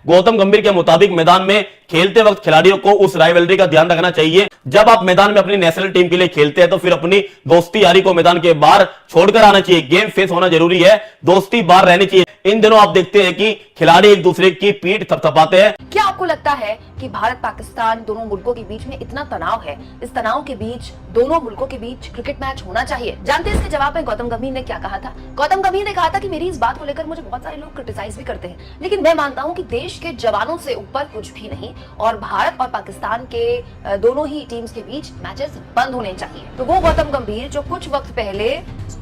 गौतम गंभीर के मुताबिक मैदान में खेलते वक्त खिलाड़ियों को उस राइवलरी का ध्यान रखना चाहिए। जब आप मैदान में अपनी नेशनल टीम के लिए खेलते हैं तो फिर अपनी दोस्ती यारी को मैदान के बाहर छोड़कर आना चाहिए। गेम फेस होना जरूरी है, दोस्ती बाहर रहनी चाहिए। इन दिनों आप देखते हैं कि खिलाड़ी एक दूसरे की पीठ थपथपाते हैं। क्या आपको लगता है कि भारत पाकिस्तान दोनों मुल्कों के बीच में इतना तनाव है, इस तनाव के बीच दोनों मुल्कों के बीच क्रिकेट मैच होना चाहिए? जानते हैं इसके जवाब में गौतम गंभीर ने क्या कहा था। गौतम गंभीर ने कहा था कि मेरी इस बात को लेकर मुझे बहुत सारे लोग क्रिटिसाइज भी करते हैं, लेकिन मैं मानता हूं कि देश के जवानों से ऊपर कुछ भी नहीं और भारत और पाकिस्तान के दोनों ही टीम्स के बीच मैचेस बंद होने चाहिए। तो वो गौतम गंभीर जो कुछ वक्त पहले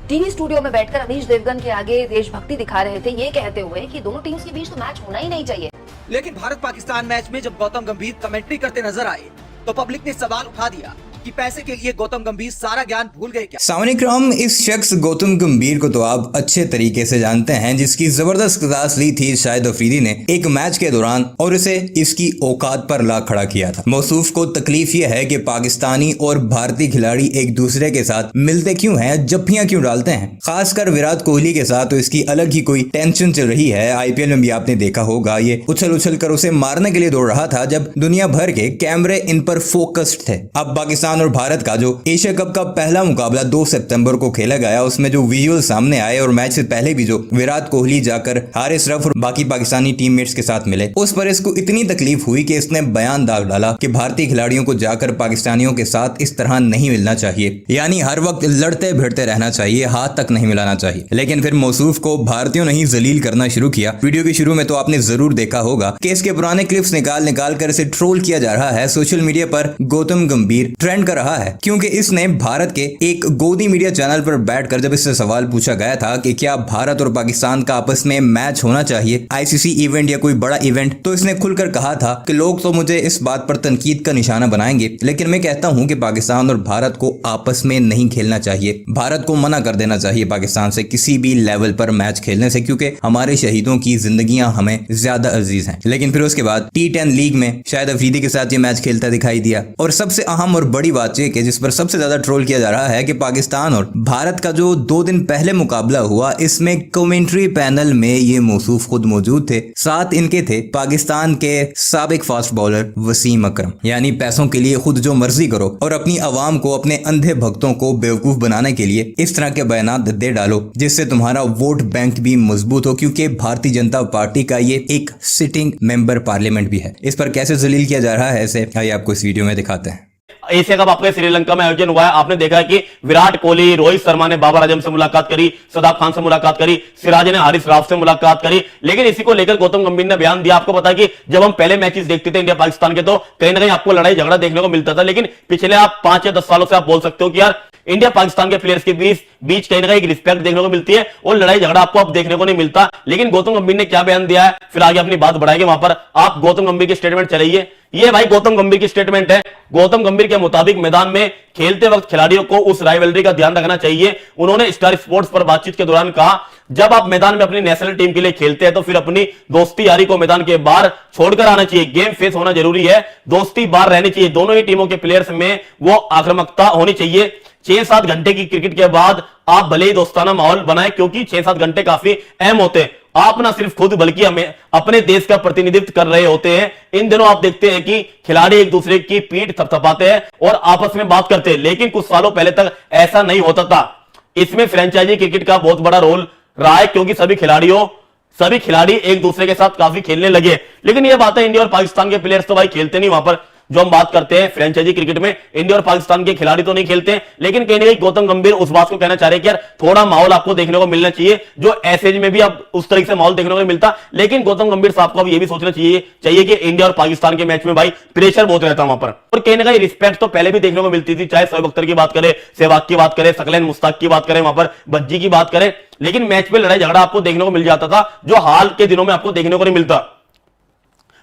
टीवी स्टूडियो में बैठकर अमीश देवगन के आगे देशभक्ति दिखा रहे थे, ये कहते हुए कि दोनों टीम्स के बीच तो मैच होना ही नहीं चाहिए। लेकिन भारत पाकिस्तान मैच में जब गौतम गंभीर कमेंट्री करते नजर आए तो पब्लिक ने सवाल उठा दिया कि पैसे के लिए गौतम गंभीर सारा ज्ञान भूल गए क्या? सामने इस शख्स गौतम गंभीर को तो आप अच्छे तरीके से जानते हैं, जिसकी जबरदस्त क्लास ली थी शाहिद अफरीदी ने एक मैच के दौरान और उसे इसकी औकात पर ला खड़ा किया था। मौसूफ को तकलीफ यह है कि पाकिस्तानी और भारतीय खिलाड़ी एक दूसरे के साथ मिलते क्यों हैं, जफ्फियां क्यों डालते हैं। खासकर विराट कोहली के साथ तो इसकी अलग ही कोई टेंशन चल रही है। आईपीएल में भी आपने देखा होगा, ये उछल उछल कर उसे मारने के लिए दौड़ रहा था जब दुनिया भर के कैमरे इन पर फोकस्ड थे। अब पाकिस्तान और भारत का जो एशिया कप का पहला मुकाबला 2 सितंबर को खेला गया, उसमें जो विजुअल सामने आए और मैच से पहले भी जो विराट कोहली जाकर हारिस रफ और बाकी पाकिस्तानी टीममेट्स के साथ मिले, उस पर इसको इतनी तकलीफ हुई कि इसने बयान दाग डाला कि भारतीय खिलाड़ियों को जाकर पाकिस्तानियों के साथ इस तरह नहीं मिलना चाहिए, यानी हर वक्त लड़ते भिड़ते रहना चाहिए, हाथ तक नहीं मिलाना चाहिए। लेकिन फिर मौसूफ को भारतीयों ने ही जलील करना शुरू किया। वीडियो के शुरू में तो आपने जरूर देखा होगा कि इसके पुराने क्लिप्स निकाल कर इसे ट्रोल किया जा रहा है। सोशल मीडिया पर गौतम गंभीर ट्रेंड कर रहा है क्योंकि इसने भारत के एक गोदी मीडिया चैनल पर बैठकर जब इससे सवाल पूछा गया था कि क्या भारत और पाकिस्तान का आपस में मैच होना चाहिए, आईसीसी इवेंट या कोई बड़ा इवेंट, तो इसने खुलकर कहा था कि लोग तो मुझे इस बात पर तनकीद का निशाना बनाएंगे, लेकिन मैं कहता हूं कि पाकिस्तान और भारत को आपस में नहीं खेलना चाहिए। भारत को मना कर देना चाहिए पाकिस्तान से किसी भी लेवल पर मैच खेलने से, क्योंकि हमारे शहीदों की जिंदगियां हमें ज्यादा अजीज हैं। लेकिन फिर उसके बाद T10 लीग में शाहिद अफरीदी के साथ ये मैच खेलता दिखाई दिया। और सबसे अहम और बड़ी बात यह कि जिस पर सबसे ज्यादा ट्रोल किया जा रहा है कि पाकिस्तान और भारत का जो 2 दिन पहले मुकाबला हुआ, इसमें कमेंट्री पैनल में ये मौसूफ खुद मौजूद थे। साथ इनके थे पाकिस्तान के साबिक फास्ट बॉलर वसीम अकरम। यानी पैसों के लिए खुद जो मर्जी करो और अपनी आवाम को, अपने अंधे भक्तों को बेवकूफ बनाने के लिए इस तरह के बयान दे डालो जिससे तुम्हारा वोट बैंक भी मजबूत हो, क्योंकि भारतीय जनता पार्टी का ये एक सिटिंग मेंबर पार्लियामेंट भी है। इस पर कैसे जलील किया जा रहा है इसे आइए आपको इस वीडियो में दिखाते हैं। एशिया कप आपके श्रीलंका में आयोजन हुआ है। आपने देखा है कि विराट कोहली, रोहित शर्मा ने बाबर आजम से मुलाकात करी, सदाब खान से मुलाकात करी, सिराज ने हारिस राव से मुलाकात करी। लेकिन इसी को लेकर गौतम गंभीर ने बयान दिया। आपको पता है कि जब हम पहले मैचेस देखते थे इंडिया पाकिस्तान के, तो कहीं ना कहीं आपको लड़ाई झगड़ा देखने को मिलता था। लेकिन पिछले आप 5 या 10 सालों से आप बोल सकते हो कि यार इंडिया पाकिस्तान के प्लेयर्स के बीच कहीं ना कहीं एक रिस्पेक्ट देखने को मिलती है और लड़ाई झगड़ा आपको अब देखने को नहीं मिलता। लेकिन गौतम गंभीर ने क्या बयान दिया है, फिर आगे अपनी बात बढ़ाएंगे। वहां पर आप गौतम गंभीर की स्टेटमेंट चलाइए। ये भाई गौतम गंभीर की स्टेटमेंट है। गौतम गंभीर के मुताबिक मैदान में खेलते वक्त खिलाड़ियों को उस राइवलरी का ध्यान रखना चाहिए। उन्होंने स्टार स्पोर्ट्स पर बातचीत के दौरान कहा, जब आप मैदान में अपनी नेशनल टीम के लिए खेलते हैं तो फिर अपनी दोस्ती यारी को मैदान के बाहर छोड़कर आना चाहिए। गेम फेस होना जरूरी है, दोस्ती बाहर रहनी चाहिए। दोनों ही टीमों के प्लेयर्स में वो आक्रामकता होनी चाहिए। 6-7 घंटे की क्रिकेट के बाद आप भले ही दोस्ताना माहौल बनाए, क्योंकि 6-7 घंटे काफी अहम होते हैं। आप ना सिर्फ खुद बल्कि हमें अपने देश का प्रतिनिधित्व कर रहे होते हैं। इन दिनों आप देखते हैं कि खिलाड़ी एक दूसरे की पीठ थपथपाते हैं और आपस में बात करते हैं, लेकिन कुछ सालों पहले तक ऐसा नहीं होता था। इसमें फ्रेंचाइजी क्रिकेट का बहुत बड़ा रोल रहा है, क्योंकि सभी खिलाड़ी एक दूसरे के साथ काफी खेलने लगे। लेकिन यह बात है, इंडिया और पाकिस्तान के प्लेयर्स तो भाई खेलते नहीं। वहां पर जो हम बात करते हैं फ्रेंचाइजी क्रिकेट में, इंडिया और पाकिस्तान के खिलाड़ी तो नहीं खेलते हैं। लेकिन कहीं ना कहीं गौतम गंभीर उस बात को कहना चाह रहे हैं कि यार थोड़ा माहौल आपको देखने को मिलना चाहिए, जो ऐसे में भी अब उस तरीके से माहौल देखने को नहीं मिलता। लेकिन गौतम गंभीर साहब को अब यह भी सोचना चाहिए कि इंडिया और पाकिस्तान के मैच में भाई प्रेशर बहुत रहता है वहां पर, और कहीं ना कहीं रिस्पेक्ट तो पहले भी देखने को मिलती थी। चाहे शोएब अख्तर की बात करें, सहवाग की बात करें, सकलैन मुश्ताक की बात करें, वहां पर भज्जी की बात करें, लेकिन मैच में लड़ाई झगड़ा आपको देखने को मिल जाता था, जो हाल के दिनों में आपको देखने को नहीं मिलता।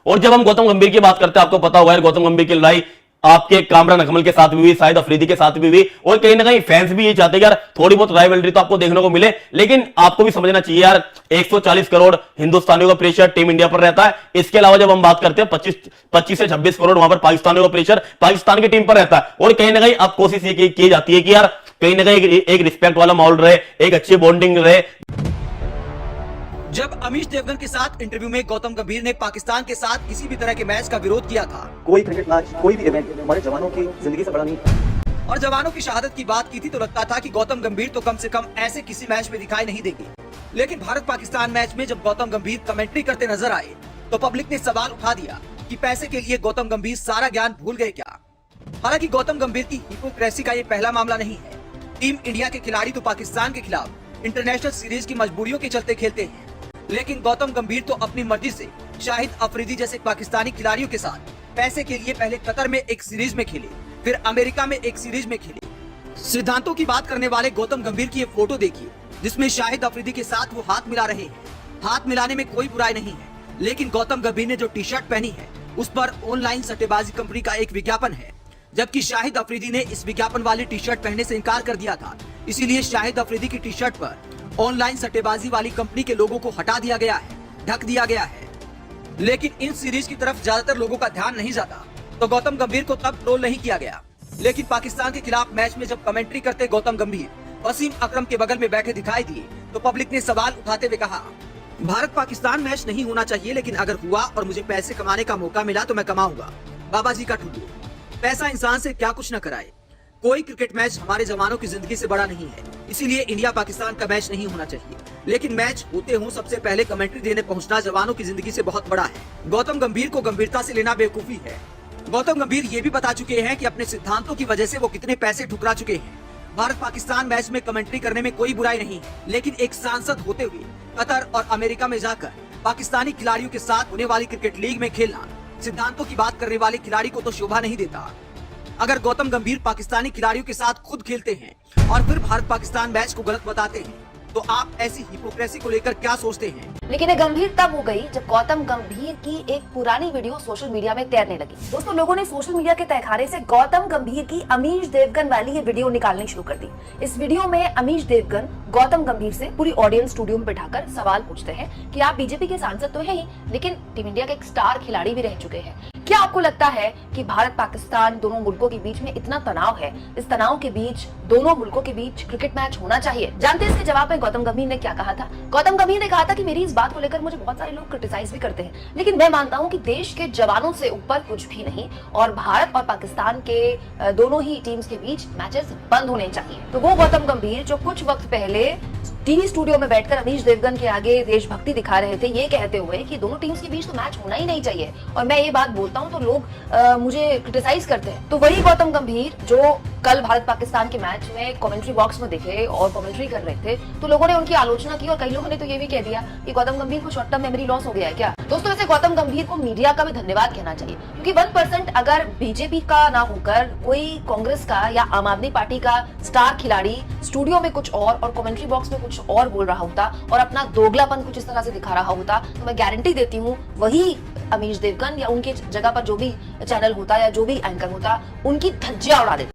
और जब हम गौतम गंभीर की बात करते हैं, आपको पता होगा गौतम गंभीर की लड़ाई आपके कामरान अकमल के साथ भी हुई, शाहिद अफरीदी के साथ भी हुई, और कहीं ना कहीं फैंस भी ये चाहते हैं यार थोड़ी बहुत राइवलरी तो आपको देखने को मिले। लेकिन आपको भी समझना चाहिए यार 140 करोड़ हिंदुस्तानियों का प्रेशर टीम इंडिया पर रहता है। इसके अलावा जब हम बात करते हैं 25 से 26 करोड़ वहां पर पाकिस्तानियों का प्रेशर पाकिस्तान की टीम पर रहता है। और कहीं ना कहीं अब कोशिश ये की जाती है कि यार कहीं ना कहीं एक रिस्पेक्ट वाला माहौल रहे, एक अच्छी बॉन्डिंग रहे। जब अमीश देवगन के साथ इंटरव्यू में गौतम गंभीर ने पाकिस्तान के साथ किसी भी तरह के मैच का विरोध किया था कोई क्रिकेट मैच कोई भी इवेंट हमारे जवानों की जिंदगी से बड़ा नहीं है। और जवानों की शहादत की बात की थी तो लगता था कि गौतम गंभीर तो कम से कम ऐसे किसी मैच में दिखाई नहीं देंगे। लेकिन भारत पाकिस्तान मैच में जब गौतम गंभीर कमेंट्री करते नजर आए तो पब्लिक ने सवाल उठा दिया कि पैसे के लिए गौतम गंभीर सारा ज्ञान भूल गए क्या। हालांकि गौतम गंभीर की हिपोक्रेसी का ये पहला मामला नहीं है। टीम इंडिया के खिलाड़ी तो पाकिस्तान के खिलाफ इंटरनेशनल सीरीज की मजबूरियों के चलते खेलते हैं, लेकिन गौतम गंभीर तो अपनी मर्जी से शाहिद अफरीदी जैसे पाकिस्तानी खिलाड़ियों के साथ पैसे के लिए पहले कतर में एक सीरीज में खेले, फिर अमेरिका में एक सीरीज में खेले। सिद्धांतों की बात करने वाले गौतम गंभीर की ये फोटो देखिए जिसमें शाहिद अफरीदी के साथ वो हाथ मिला रहे हैं। हाथ मिलाने में कोई बुराई नहीं है, लेकिन गौतम गंभीर ने जो टी शर्ट पहनी है उस पर ऑनलाइन सट्टेबाजी कंपनी का एक विज्ञापन है, जबकि शाहिद अफरीदी ने इस विज्ञापन वाली टी शर्ट पहनने से इनकार कर दिया था। इसीलिए शाहिद अफरीदी की टी शर्ट पर ऑनलाइन सट्टेबाजी वाली कंपनी के लोगों को हटा दिया गया है, ढक दिया गया है। लेकिन इन सीरीज की तरफ ज्यादातर लोगों का ध्यान नहीं जाता, तो गौतम गंभीर को तब ट्रोल नहीं किया गया। लेकिन पाकिस्तान के खिलाफ मैच में जब कमेंट्री करते गौतम गंभीर वसीम अकरम के बगल में बैठे दिखाई दिए तो पब्लिक ने सवाल उठाते हुए कहा, भारत पाकिस्तान मैच नहीं होना चाहिए, लेकिन अगर हुआ और मुझे पैसे कमाने का मौका मिला तो मैं कमाऊंगा। बाबा जी का ठुल्लू, पैसा इंसान से क्या कुछ न कराए। कोई क्रिकेट मैच हमारे जवानों की जिंदगी से बड़ा नहीं है, इसीलिए इंडिया पाकिस्तान का मैच नहीं होना चाहिए। लेकिन मैच होते हों सबसे पहले कमेंट्री देने पहुंचना जवानों की जिंदगी से बहुत बड़ा है। गौतम गंभीर को गंभीरता से लेना बेवकूफी है। गौतम गंभीर ये भी बता चुके हैं कि अपने सिद्धांतों की वजह से वो कितने पैसे ठुकरा चुके हैं। भारत पाकिस्तान मैच में कमेंट्री करने में कोई बुराई नहीं है, लेकिन एक सांसद होते हुए कतर और अमेरिका में जाकर पाकिस्तानी खिलाड़ियों के साथ होने वाली क्रिकेट लीग में खेलना सिद्धांतों की बात करने वाले खिलाड़ी को तो शोभा नहीं देता। अगर गौतम गंभीर पाकिस्तानी खिलाड़ियों के साथ खुद खेलते हैं और फिर भारत पाकिस्तान मैच को गलत बताते हैं तो आप ऐसी हिपोक्रेसी को लेकर क्या सोचते हैं? लेकिन ये गंभीर तब हो गई जब गौतम गंभीर की एक पुरानी वीडियो सोशल मीडिया में तैरने लगी। दोस्तों, लोगों ने सोशल मीडिया के तहखाने से गौतम गंभीर की अमीश देवगन वाली ये वीडियो निकालनी शुरू कर दी। इस वीडियो में अमीश देवगन गौतम गंभीर से पूरी ऑडियंस स्टूडियो में बैठाकर सवाल पूछते हैं कि आप बीजेपी के सांसद तो हैं ही, लेकिन टीम इंडिया के एक स्टार खिलाड़ी भी रह चुके हैं। क्या आपको लगता है कि भारत पाकिस्तान दोनों मुल्कों के बीच में इतना तनाव है, इस तनाव के बीच दोनों मुल्कों के बीच क्रिकेट मैच होना चाहिए? जानते हैं इसके जवाब में गौतम गंभीर ने क्या कहा था। गौतम गंभीर ने कहा था कि मेरी इस बात को लेकर मुझे बहुत सारे लोग क्रिटिसाइज भी करते हैं, लेकिन मैं मानता हूं कि देश के जवानों से ऊपर कुछ भी नहीं और भारत और पाकिस्तान के दोनों ही टीम्स के बीच मैचेस बंद होने चाहिए। तो वो गौतम गंभीर जो कुछ वक्त पहले टीवी स्टूडियो में बैठकर अमीश देवगन के आगे देशभक्ति दिखा रहे थे, ये कहते हुए कि दोनों टीम्स के बीच तो मैच होना ही नहीं चाहिए, और मैं ये बात बोलता हूं तो लोग मुझे क्रिटिसाइज करते हैं। तो वही गौतम गंभीर जो कल भारत पाकिस्तान के मैच में कमेंट्री बॉक्स में दिखे और कमेंट्री कर रहे थे, तो लोगों ने उनकी आलोचना की और कई लोगों ने तो ये भी कह दिया कि गौतम गंभीर को शॉर्ट टर्म मेमोरी लॉस हो गया है क्या। दोस्तों, वैसे गौतम गंभीर को मीडिया का भी धन्यवाद कहना चाहिए, क्योंकि 1% अगर बीजेपी का ना होकर कोई कांग्रेस का या आम आदमी पार्टी का स्टार खिलाड़ी स्टूडियो में कुछ और कमेंट्री बॉक्स में कुछ और बोल रहा होता और अपना दोगलापन कुछ इस तरह से दिखा रहा होता, तो मैं गारंटी देती हूँ वही अमीश देवगन या उनके जगह पर जो भी चैनल होता या जो भी एंकर होता, उनकी धज्जियां उड़ा देता।